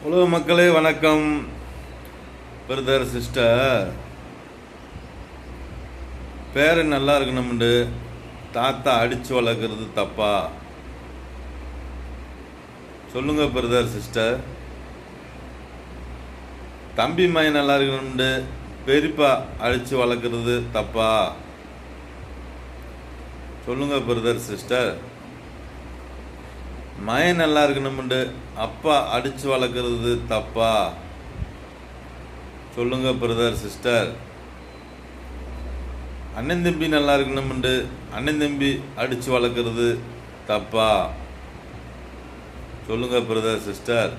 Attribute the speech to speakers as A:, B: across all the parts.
A: உலக மக்களே வணக்கம். பிரதர் சிஸ்டர், பேர் நல்லா இருக்கணும்னு தாத்தா அடித்து வளர்க்குறது தப்பா? சொல்லுங்க பிரதர் சிஸ்டர். தம்பி மகன் நல்லா இருக்கணும்னு பெரியப்பா அடித்து வளர்க்குறது தப்பா? சொல்லுங்க பிரதர் சிஸ்டர். மகன் நல்லா இருக்கணும்னு அப்பா அடித்து வளர்க்குறது தப்பா? சொல்லுங்க பிரதர் சிஸ்டர். அண்ணன் தம்பி நல்லா இருக்கணும்னு அண்ணன் தம்பி அடித்து வளர்க்குறது தப்பா? சொல்லுங்க பிரதர் சிஸ்டர்.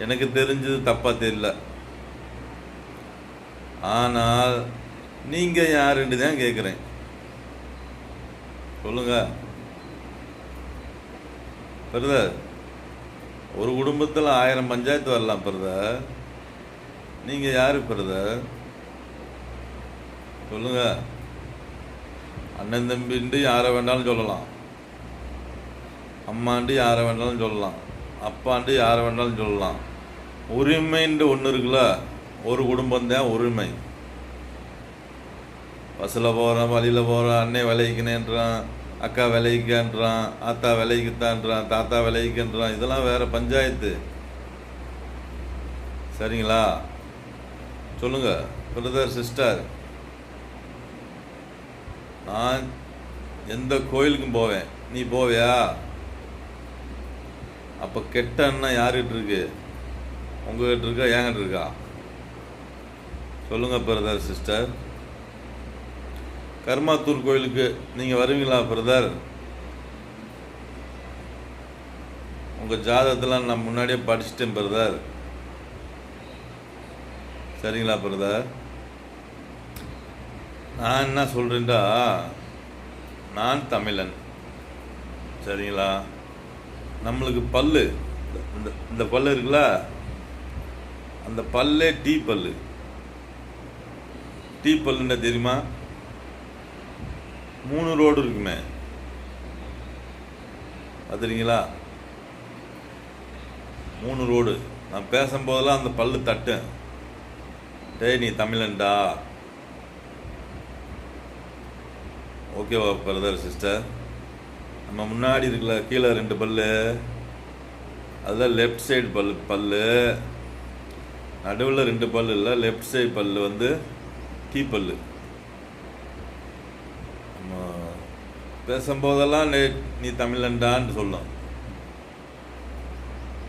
A: எனக்கு தெரிஞ்சது தப்பா தெரியல, ஆனால் நீங்கள் யாருன்னு தான் கேட்குறேன். சொல்லுங்க பிரதர். ஒரு குடும்பத்தில் 1000 பஞ்சாயத்து வரலாம் பிரதர். நீங்கள் யார் பிரதர்? சொல்லுங்க. அண்ணன் தம்பின்ட்டு யாரை வேண்டாலும் சொல்லலாம், அம்மாண்டு யாரை வேண்டாலும் சொல்லலாம், அப்பாண்டு யாரை வேண்டாலும் சொல்லலாம். உரிமைன்ட்டு ஒன்று இருக்குல்ல, ஒரு குடும்பம் தான் உரிமை. பஸ்ஸில் போகிறான், வழியில் போகிறான், அண்ணே விளைவிக்கணேன்றான், அக்கா விளைவிக்கன்றான், ஆத்தா விளைவிக்கத்தான்றான், தாத்தா விளைவிக்கன்றான். இதெல்லாம் வேறு பஞ்சாயத்து. சரிங்களா? சொல்லுங்க பிரதர் சிஸ்டர். நான் எந்த கோயிலுக்கும் போவேன், நீ போவியா? அப்போ கெட்ட அண்ணன் யார்கிட்ட இருக்கு? உங்ககிட்ட இருக்கா, என்கிட்ட இருக்கா? சொல்லுங்க பிரதர் சிஸ்டர். கர்மாத்தூர் கோயிலுக்கு நீங்கள் வருவீங்களா பிரதர்? உங்கள் ஜாதகத்தெல்லாம் நான் முன்னாடியே படிச்சுட்டேன் பிரதர். சரிங்களா பிரதர்? நான் என்ன சொல்கிறேன்டா, நான் தமிழன். சரிங்களா? நம்மளுக்கு பல்லு, இந்த பல்லு இருக்குல்ல, அந்த பல்லே டீ பல்லு. டீ பல்லுன்னா தெரியுமா? 3 ரோடு இருக்குமே, பார்த்துறீங்களா? 3 ரோடு. நான் பேசும்போதெல்லாம் அந்த பல்லு தட்டேன், டேய் நீ தமிழன்டா. ஓகேவா பிரதர் சிஸ்டர்? நம்ம முன்னாடி இருக்குல்ல, கீழே 2 பல்லு, அதுதான் லெஃப்ட் சைடு பல்லு. நடுவில் 2 பல்லு இல்லை, லெஃப்ட் சைடு பல்லு வந்து டீ பல்லு. பேசும்போதெல்லாம் நீ தமிழன்டான்னு சொல்லலாம்.